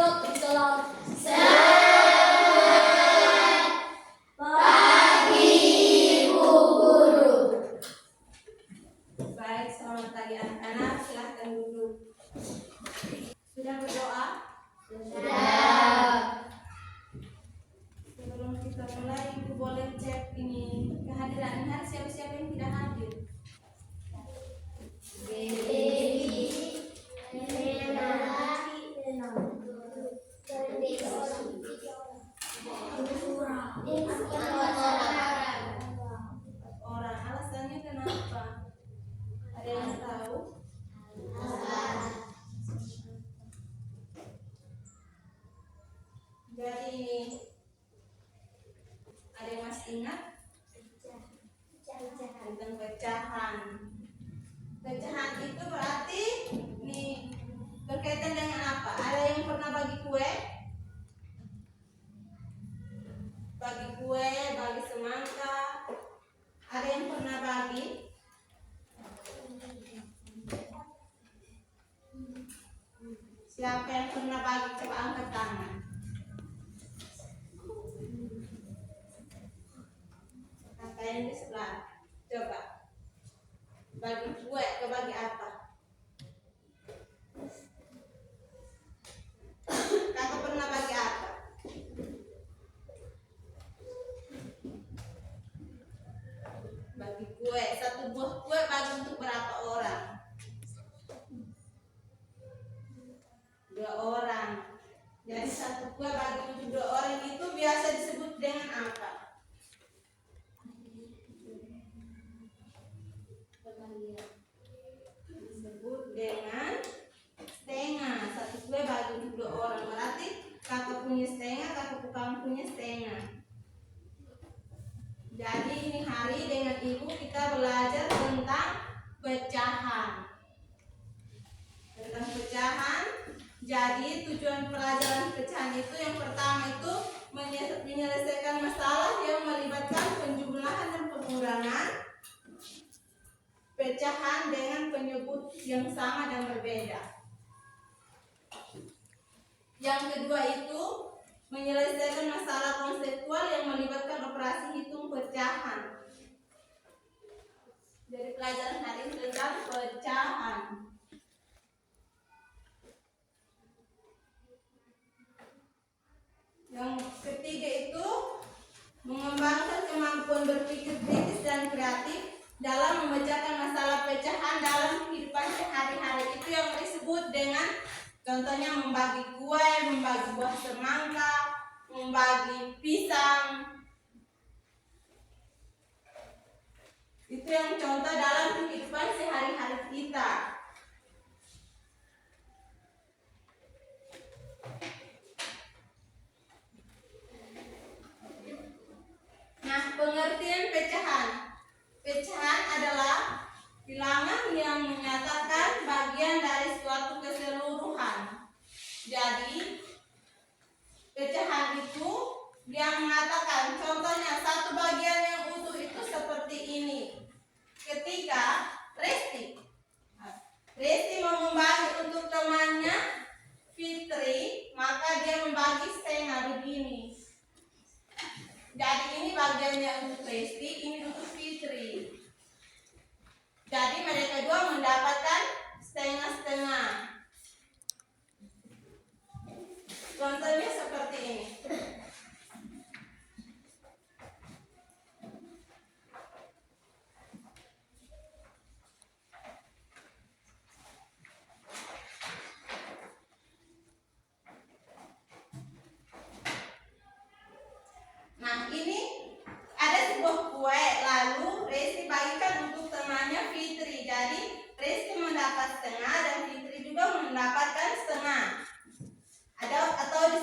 Baik, selamat pagi anak-anak. Silahkan duduk. Sudah berdoa? Sudah. Sebelum kita mulai, Ibu boleh cek ini kehadiran hari siapa-siapa yang tidak hadir. Orang, alasannya kenapa? Ada yang tahu? Jadi ini ada yang masih ingat? Tentang pecahan. Pecahan itu berarti nih berkaitan dengan apa? Ada yang pernah bagi kue? Bagi kue, bagi semangka. Ada yang pernah bagi? Siapa yang pernah bagi? Coba angkat tangan. Kakak yang di sebelah. Coba. Bagi kue ke bagi apa? Kakak pernah bagi apa? Bagi kue. Satu buah kue bagi untuk berapa orang? 2 orang. Jadi satu kue bagi untuk 2 orang itu biasa disebut dengan apa? Disebut dengan setengah. Satu kue bagi untuk 2 orang. Berarti kakak punya setengah, kakak kamu punya setengah. Jadi ini hari dengan ibu kita belajar tentang pecahan. Tentang pecahan. Jadi tujuan pelajaran pecahan itu yang pertama itu menyelesaikan masalah yang melibatkan penjumlahan dan pengurangan pecahan dengan penyebut yang sama dan berbeda. Yang kedua itu menyelesaikan masalah konseptual yang melibatkan operasi hitung pecahan. Jadi pelajaran hari ini tentang pecahan. Yang ketiga itu mengembangkan kemampuan berpikir kritis dan kreatif dalam memecahkan masalah pecahan dalam kehidupan sehari-hari. Itu yang disebut dengan contohnya membagi kue, membagi buah semangka, membagi pisang. Itu yang contoh dalam kehidupan sehari-hari kita. Nah, pengertian pecahan. Pecahan adalah bilangan yang menyatakan bagian dari suatu keseluruhan. Jadi, pecahan itu dia mengatakan contohnya satu bagian yang utuh itu seperti ini. Ketika Resti mau membagi untuk temannya Fitri, maka dia membagi setengah begini. Jadi ini bagiannya untuk Resti, ini untuk Fitri. Jadi mereka dua mendapatkan setengah-setengah. Contohnya seperti ini. Nah, ini ada sebuah kue, lalu Resti bagikan untuk temannya Fitri. Jadi Resti mendapat setengah dan Fitri juga mendapatkan setengah. Atau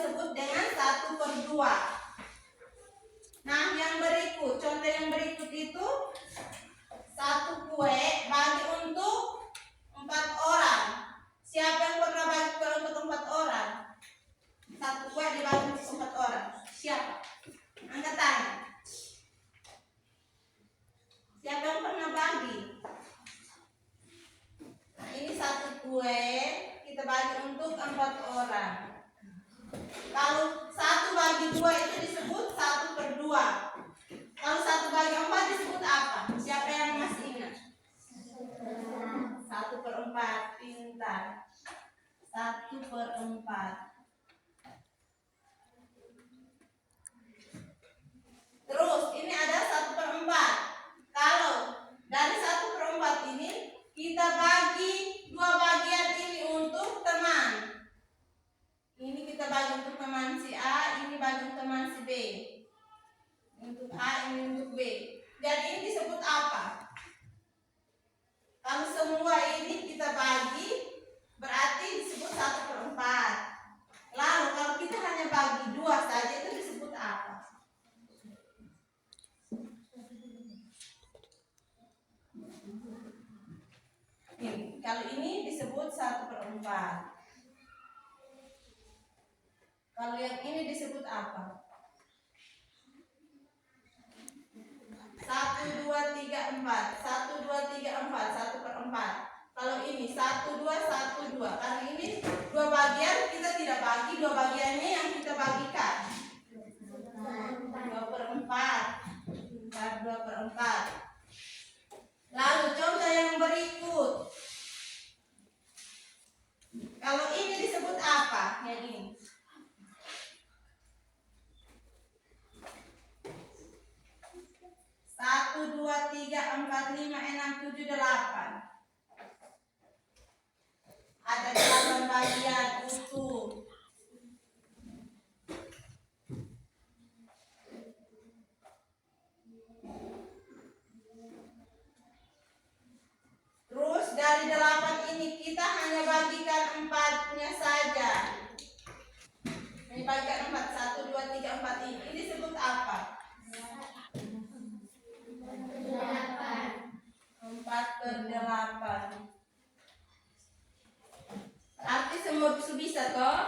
1/4. Terus ini ada 1/4. Kalau dari 1/4 ini kita bagi dua bagian ini untuk teman. Ini kita bagi untuk teman si A, ini bagi untuk teman si B. Untuk A, ini untuk B. Jadi ini disebut apa? Kalau semua ini kita bagi, berarti disebut 1/4. Lalu kalau kita hanya bagi dua saja, itu disebut apa? Ini, kalau ini disebut 1/4. Kalau yang ini disebut apa? 1, 2, 3, 4. 1, 2, 3, 4. 1/4. Kalau ini 1, 2, 1, 2. Karena ini dua bagian, kita tidak bagi dua bagiannya yang kita bagikan. 2/4. 2/4. Lalu contoh yang berikut. Kalau ini disebut apa? Yang ini. 1, 2, 3, 4, 5, 6, 7, 8. Ada 8 bagian utuh. Terus dari 8 ini kita hanya bagikan 4-nya saja. Ini bagikan 4, 1, 2, 3, 4 ini. Ini disebut apa? 4/8. Berarti semua bisa toh?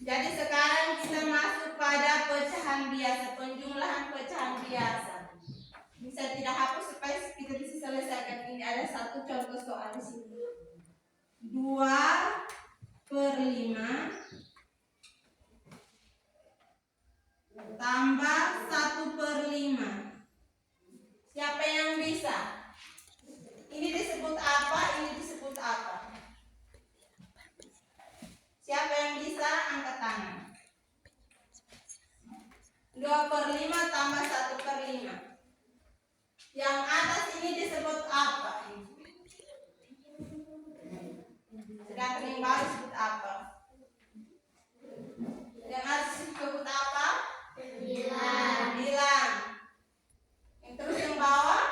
Jadi sekarang kita masuk pada pecahan biasa, penjumlahan pecahan biasa. Bisa tidak hapus supaya kita bisa selesaikan ini. Ada satu contoh soal di sini. 2/5 tambah 1/5. Siapa yang bisa? Ini disebut apa? Ini disebut apa? Siapa yang bisa angkat tangan? 2/5 tambah 1/5. Yang atas ini disebut apa? Sedangkan yang bawah disebut apa? Yang atas disebut apa? Bilang. Yang terus yang bawah?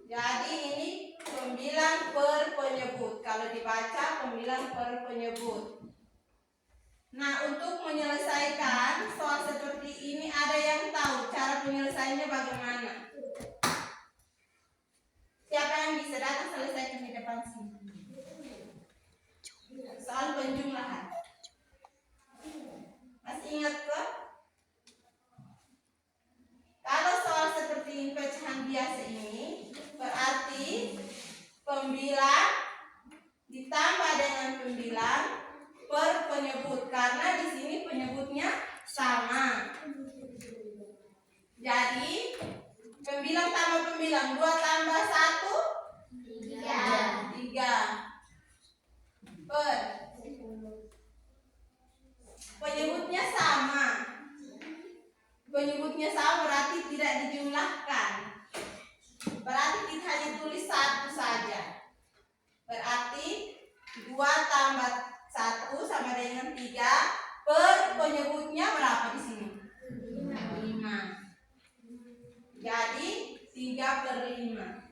Jadi ini pembilang per penyebut. Kalau dibaca pembilang per penyebut. Nah, untuk menyelesaikan soal seperti ini ada yang tahu cara penyelesaiannya bagaimana? Siapa yang bisa datang selesaikan di depan sini? Soal penjumlahan. Masih ingat ke? Kalau soal seperti ini pecahan biasa ini berarti pembilang ditambah dengan pembilang per penyebut karena di sini penyebutnya sama. Jadi pembilang tambah pembilang 2 tambah 1 3 per penyebutnya sama. Penyebutnya sama berarti tidak dijumlahkan. Berarti kita hanya tulis 1 saja. Berarti 2 tambah 1 sama dengan 3 per penyebutnya berapa di sini? 5. Jadi 3/5.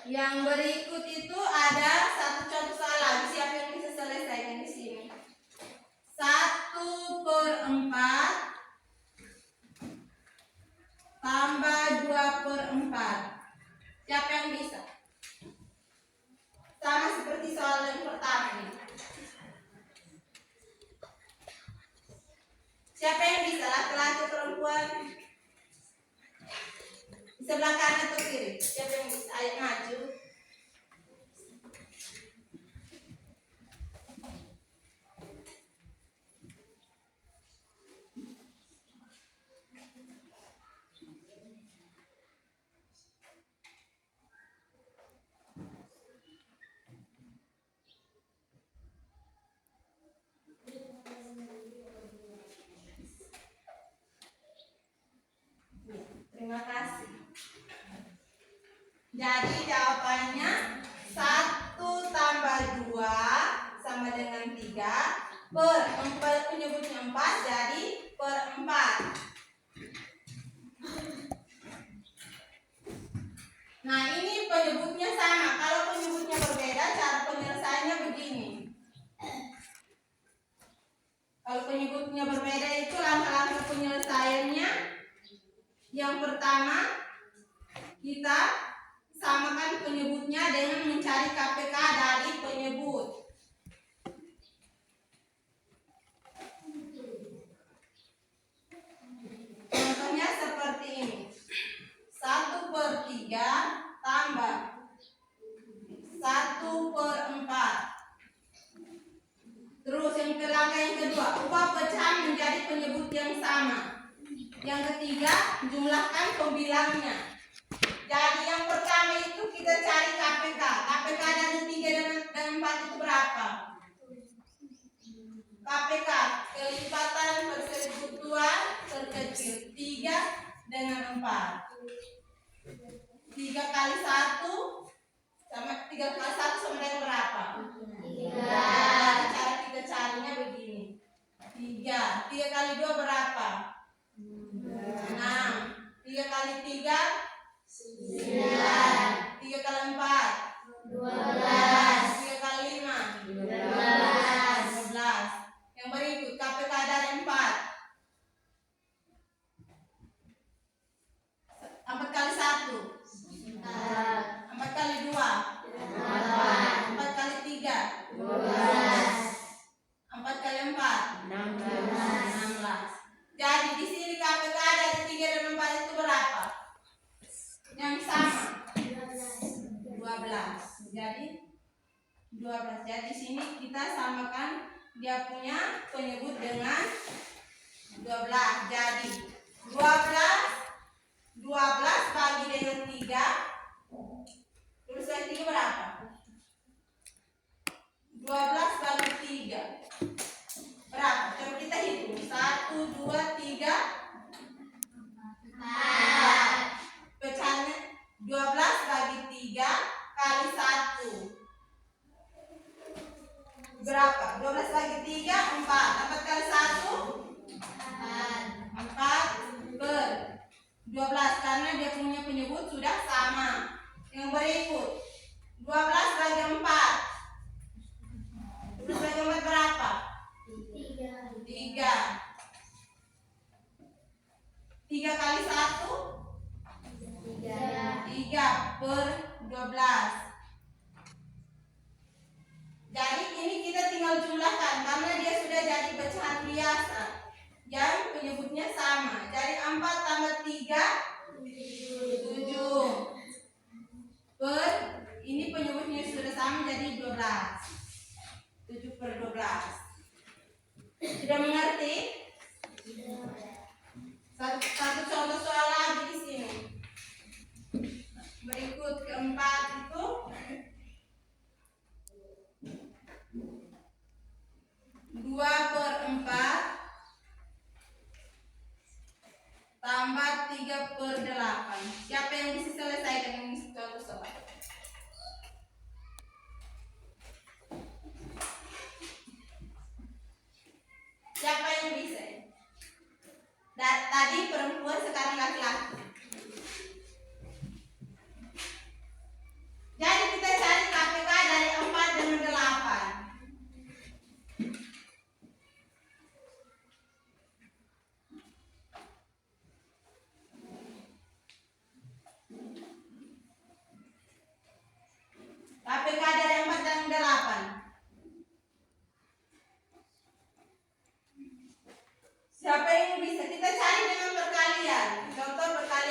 Yang berikut itu ada satu contoh soal lagi. Siapa yang bisa selesaikan di sini? 1/4 tambah 2/4. Siapa yang bisa? Sama seperti soal yang pertama ini. Siapa yang bisa? Laki-laki, perempuan? Di sebelah kanan atau kiri? Siapa yang bisa? Ayo maju. Terima kasih. Jadi jawabannya 1 tambah 2 sama dengan 3 per 4 penyebutnya 4 jadi per 4. Nah ini penyebutnya sama. Kalau penyebutnya berbeda cara penyelesaiannya begini. Kalau penyebutnya berbeda itu langkah-langkah penyelesaiannya. Yang pertama kita samakan penyebutnya dengan mencari KPK dari penyebut. Contohnya seperti ini. 1/3 tambah 1/4. Terus langkah yang kedua, ubah pecahan menjadi penyebut yang sama. Yang ketiga, jumlahkan pembilangnya. Jadi yang pertama itu kita cari KPK. KPK dari 3 dan 4 itu berapa? KPK kelipatan persekutuan terkecil 3 dengan 4. 3 kali 1 sama 3 kali 1 sama dengan berapa? 3. Cara kita carinya begini. 3 kali 2 berapa? 6. 3 kali 3 9. 3 kali 4 12. 3 kali 5 12. Yang berikut KPK dari 4. 4 kali 1 4 kali 2 4 kali 3 12. 4 kali 4 16. Jadi di sini KPK dari 3 dan 4 itu berapa? Yang sama 12. Jadi 12. Jadi di sini kita samakan dia punya penyebut dengan 12. Jadi 12 bagi dengan 3. Terus yang 3 berapa? 12 bagi 3 berapa? Coba kita hitung. 1, 2, 3 4. Pecahannya 12 bagi 3 kali 1 berapa? 12 bagi 3 4. 4 kali 1 4 per 12 karena dia punya penyebut sudah sama. Yang berikut 12 bagi 4. 12 bagi 4 berapa? 3. 3 kali 1 3 per 12. Jadi ini kita tinggal jumlahkan karena dia sudah jadi pecahan biasa yang penyebutnya sama. Jadi 4 tambah 3 7 per ini penyebutnya sudah sama jadi 12. 7 per 12. Sudah mengerti? Satu contoh soal lagi di sini. Berikut keempat itu 2/4 tambah 3/8. Siapa yang bisa selesaikan ini contoh soal? Siapa yang bisa? Tadi perempuan sekarang laki-laki. Jadi kita cari KPK dari 4 dengan 8. KPK dari 4 dan 8. Siapa yang bisa? Kita cari dengan perkalian. Contoh perkalian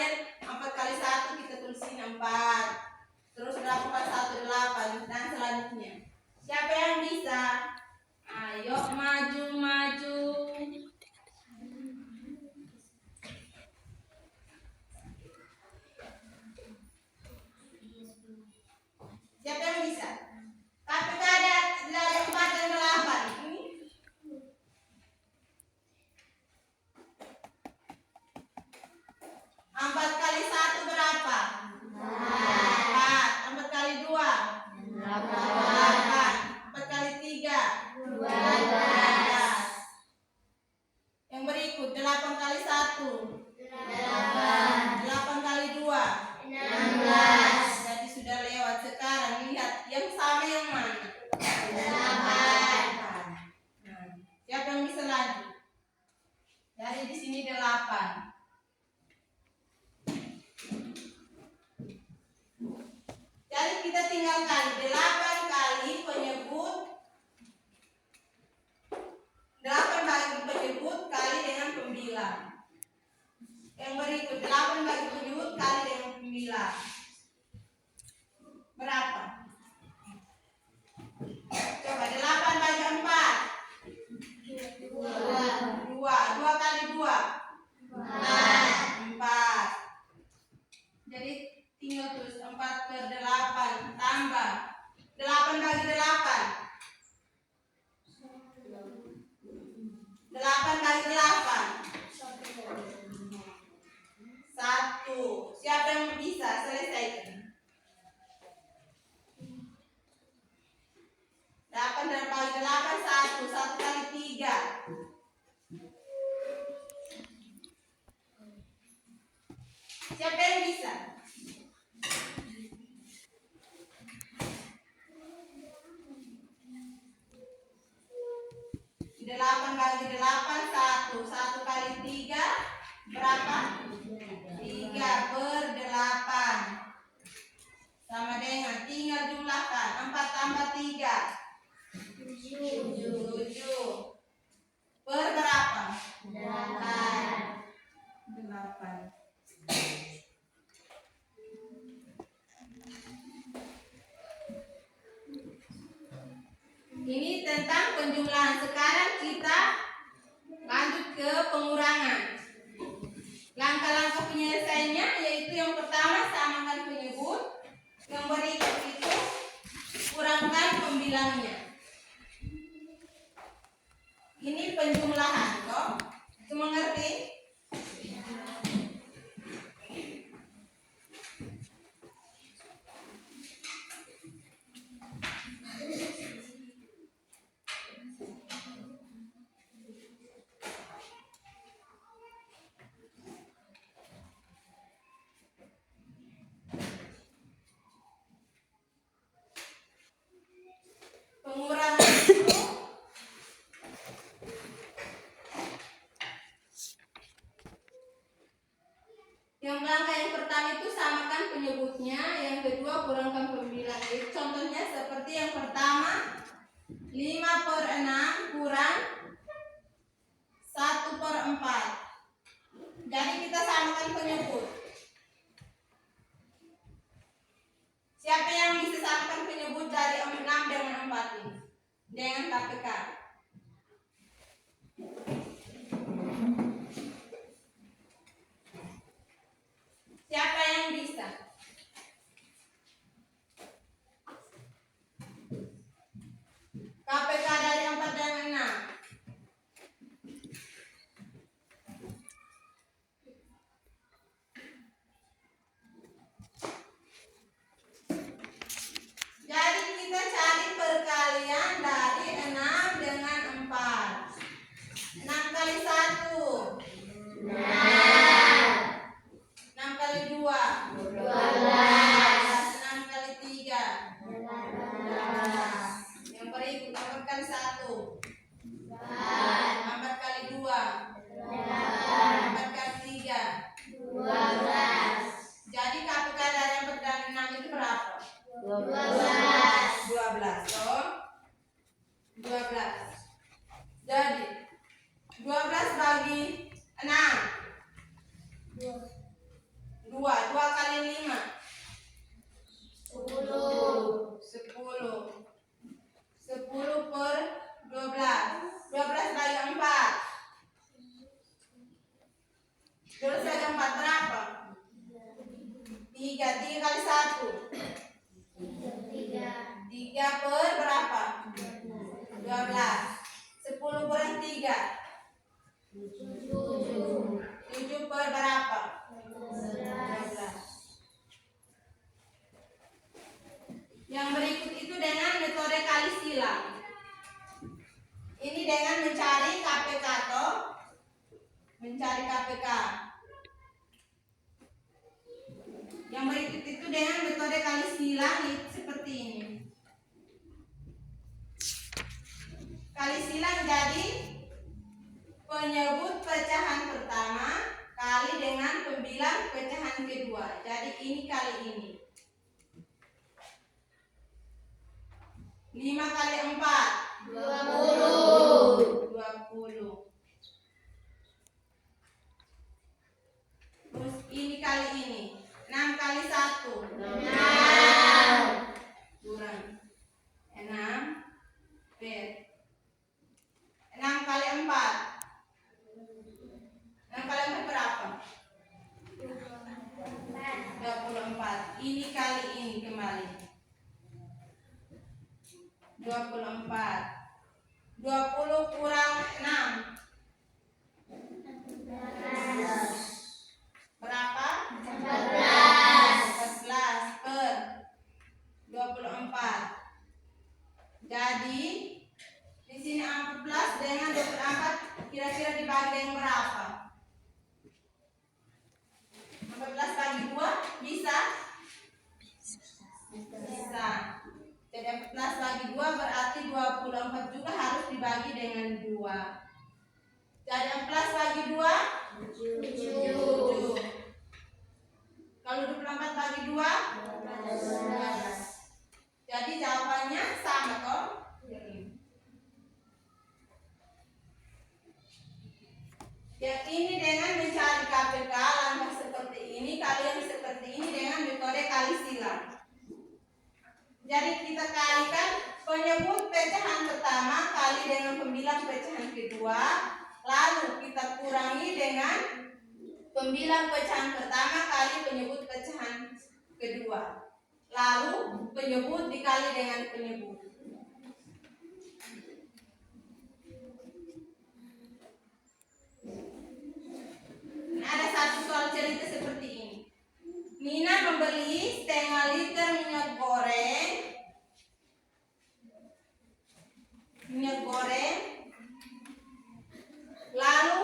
8 kali penyebut, 8 bagi penyebut kali dengan pembilang. Yang berikut 8 bagi penyebut kali dengan pembilang. Berapa? Coba 8 bagi 4. 2. 2 kali 2. 4. Jadi tinggal tulis 4 per 8 tambah 8 bagi 8. 8 bagi 8. 1. Siapa yang bisa selesaikan? 8 bagi 8 1. 1 kali 3. Siapa yang bisa? 8 bagi 8 1. 1 kali 3 berapa? 3 per 8 sama dengan, tinggal jumlahkan 4 tambah 3 7 per berapa? 8. Ini tentang penjumlahan. Sekarang kita lanjut ke pengurangan. Langkah-langkah penyelesaiannya yaitu yang pertama samakan penyebut, yang berikut itu kurangkan pembilangnya. Ini penjumlahan, kok? Itu mengerti? Pengurangan itu yang langkah yang pertama itu samakan penyebutnya, yang kedua kurangkan pembilang. Contohnya seperti yang pertama 5 per 6 kurang 1 per 4. Jadi kita samakan penyebut. Siapa yang bisa samakan penyebut dari 6 dengan 4 ini? Dengan KPK. Siapa yang bisa? KPK dari 4 dan 6. Jadi kita cari perkalian dari 6 dengan 4. 6 kali 1 6 kali 2 12 6 kali 3 12. Yang berikut 4 kali 1 4 kali 2 4 kali 3 12. Jadi KPK dari 4 dan 6 itu berapa? 12. Oh, 12. Jadi 12 bagi 6 2 kali 5 10 per 12 bagi 4 12 bagi 4 berapa? 3 kali 1 3 per berapa? 12. 10 per 3 7 per berapa? 12. Yang berikut itu dengan metode kali silang. Ini dengan mencari KPK atau mencari KPK. Yang berikut itu dengan metode kali silang seperti ini. Kali silang jadi penyebut pecahan pertama kali dengan pembilang pecahan kedua. Jadi ini kali ini. 5 kali 4 20. 20. Terus ini kali ini 6 kali 1 6. kurang 6 per 6 kali 4 berapa? 24. Ini kali ini kembali 24. 20 kurang 6 berapa? 14 per 24. Jadi di sini 14 dengan 24 kira-kira dibagi dengan berapa? 14 bagi 2 bisa? Bisa. Jadi 14 bagi 2 berarti 24 juga harus dibagi dengan 2. Jadi 14 bagi 2 7. Kalau 24 bagi 2 12. Jadi jawabannya sama toh? Yang ini dengan mencari KPK langkah seperti ini, kalian seperti ini dengan metode kali silang. Jadi kita kalikan penyebut pecahan pertama kali dengan pembilang pecahan kedua, lalu kita kurangi dengan pembilang pecahan pertama kali penyebut pecahan kedua, lalu penyebut dikali dengan penyebut. Nah, ada satu soal cerita seperti ini. Nina membeli setengah liter minyak goreng, lalu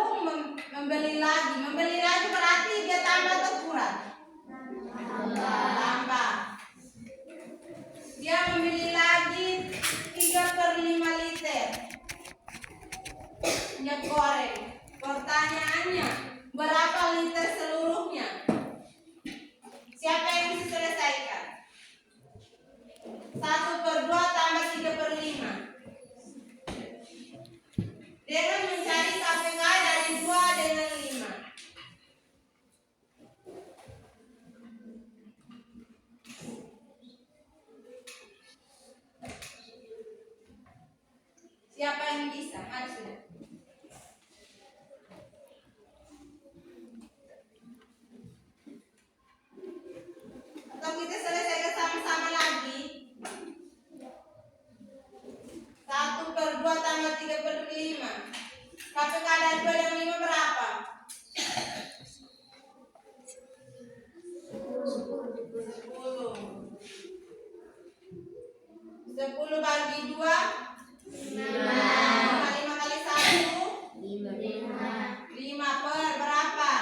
membeli lagi berarti dia tambah atau kurang? Tambah. Dia membeli lagi 3/5 liter minyak goreng. Pertanyaannya, berapa liter seluruhnya? Siapa yang bisa selesaikan? 1/2 tambah 3/5. Dengan mencari KPK dari 2 dengan 5. Siapa yang bisa? Mari sudah. Atau kita selesaikan sama-sama lagi. 1/2 tambah 3/5. KPK dari 2 dan 5 berapa? 10. 10 bagi 2 5 kali 1 5 per berapa?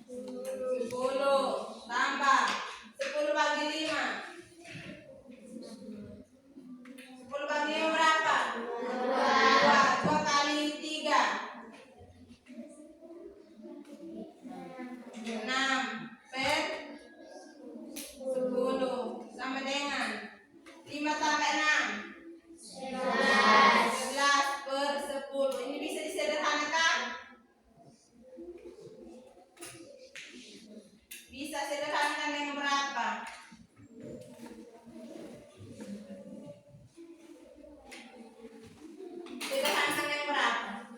10 tambah 10 bagi 5 berapa? 2 kali 3 6 per 10 sama dengan 5 tambah 6 11 per 10. Ini bisa disederhanakan? Bisa sederhanakan dengan berapa? Sederhanakan dengan berapa?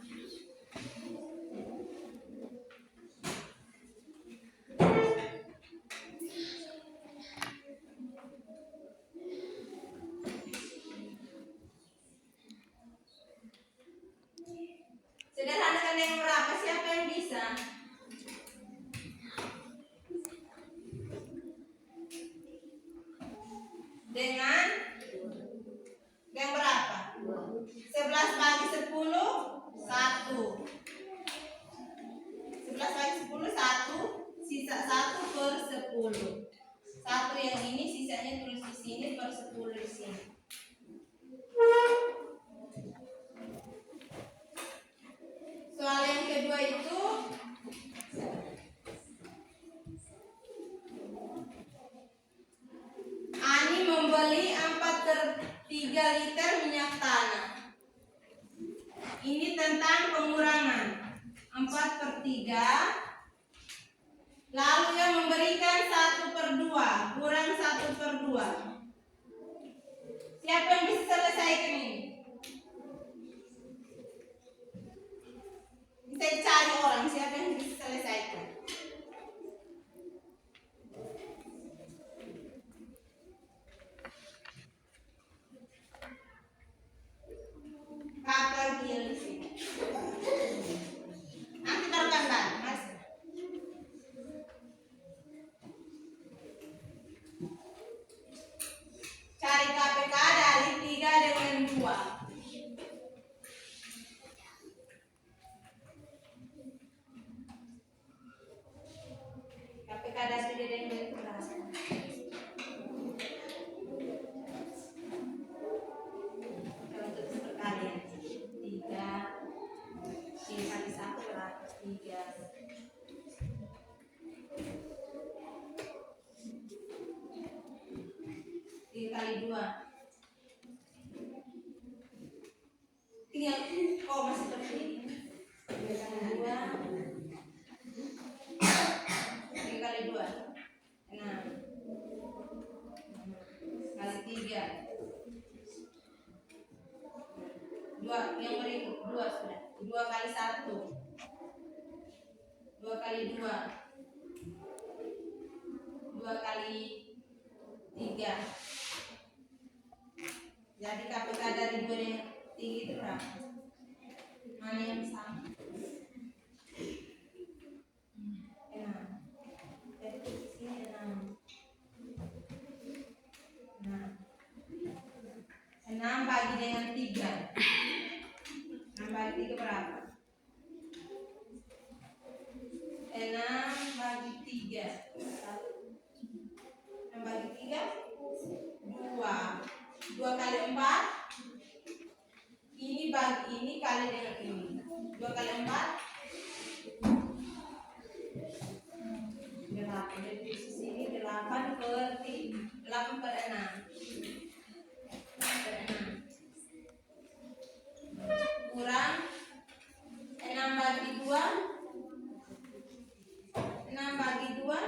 Sederhanakan dengan berapa? Siapa yang bisa? Dengan berapa? 11 bagi 10 1. 11 bagi 10 1, sisa 1/10. 1 yang ini sisanya tulis di sini per 10 di sini. Soal yang kedua itu Ani membeli 4/3 3 liter minyak tanah. Ini tentang pengurangan 4/3. Lalu yang memberikan 1/2 kurang 1/2. Siapa yang bisa selesaikan ini? Bisa cari orang siapa yang bisa selesaikan. Kakak dia di sini. Nanti taruh gambar, Mas. Cari KPK dari 3 dengan 2. KPK dari 3 dengan 2. Untuk perkalian 3 dikali 1 berapa? 3. 3 kali 2. Tinggal masih seperti ini. 3 kali 2. 3 kali 2. 6. Kali 3. 2 yang berikut 2 sudah. 2 kali 1. 2 kali 2. 2 kali 3. Jadi KPK dari 2 dengan 3 itu berapa? Mana yang sama? 6. Jadi posisinya 6. 6 bagi dengan 3. 6 bagi 3 berapa? 6 bagi 3. 6 bagi 3 2. 2 kali 4. Ini bagi ini kali dengan ini. 2 kali 4 8. Jadi di sini 8/6. Kurang 6 bagi 2. 6 bagi 2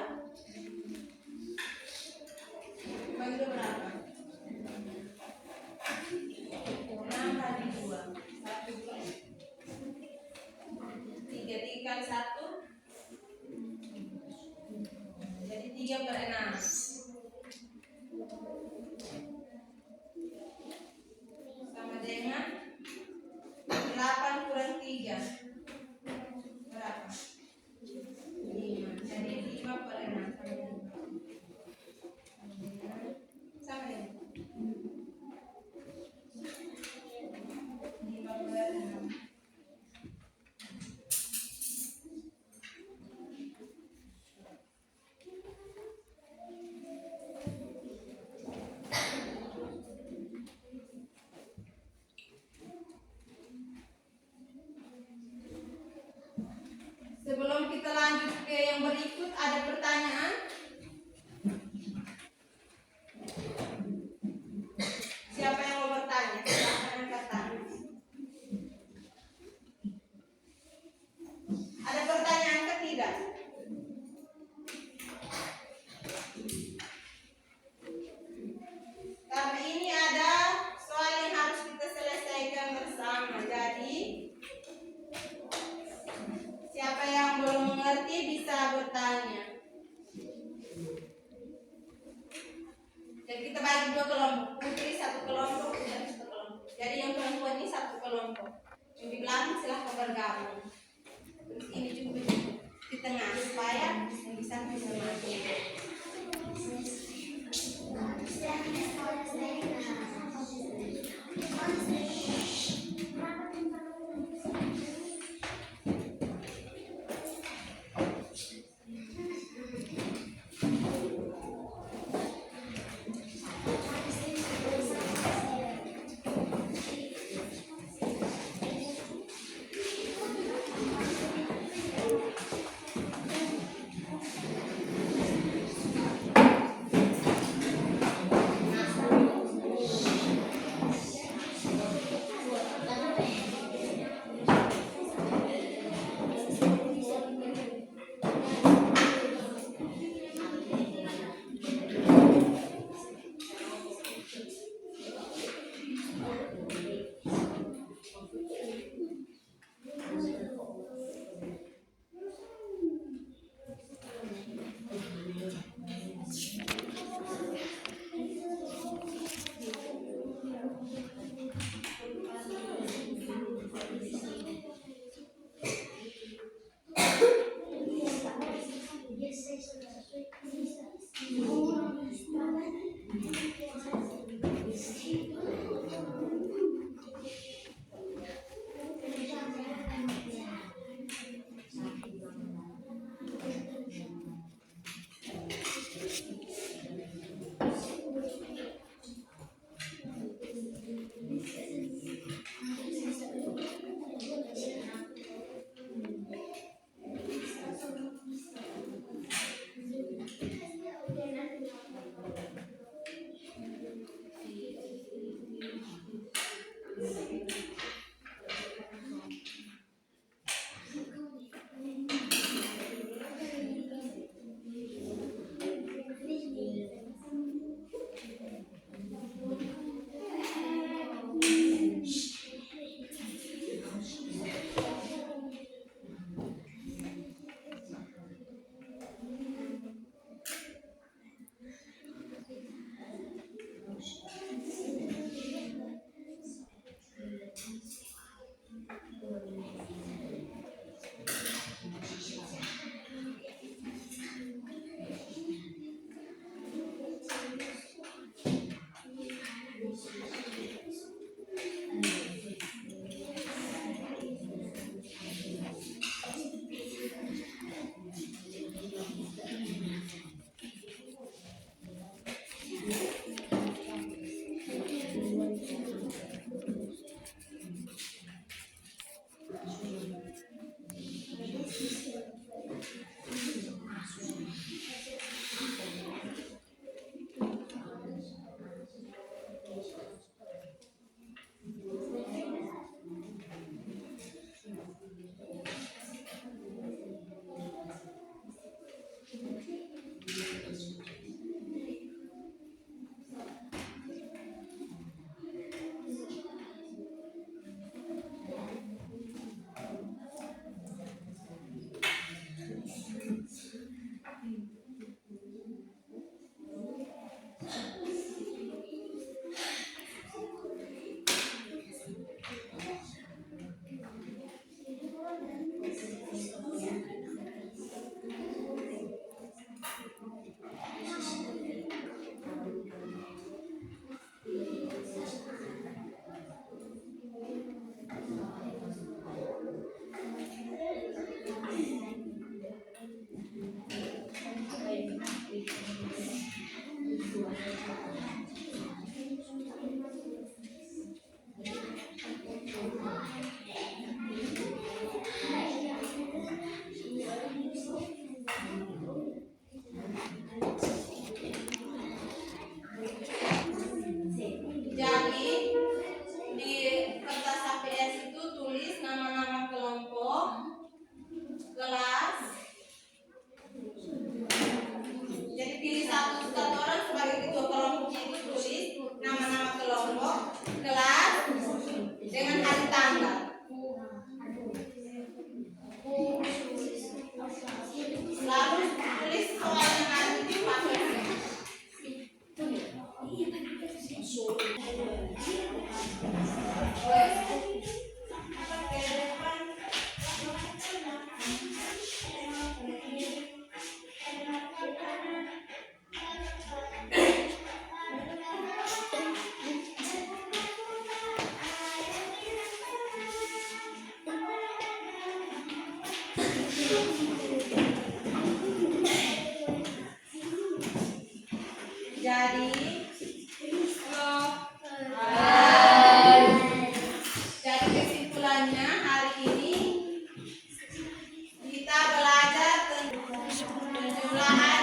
bagi 2 berapa? 6 bagi 2 1, 2, 3. 3 kali 1 jadi 3/6. Sama dengan 8 kurang 3 berapa? 5. Jadi 5/6 sama dengan 5/6. Sebelum kita lanjut ke yang berikut, ada pertanyaan? Siapa yang mau bertanya? Silakan angkat tangan. Ada pertanyaan ketiga? Karena ini ada soal yang harus kita selesaikan bersama. Jadi siapa yang belum mengerti bisa bertanya. Jadi kita bagi 2 kelompok. Putri 1 kelompok, Putri 1 kelompok. Jadi yang perempuan ini 1 kelompok. Yang di belakang silahkan bergabung. Terus ini juga di tengah supaya yang bisa mengerti. soal yang ada di paket. Jadi, jadi kesimpulannya hari ini kita belajar tentang penjumlahan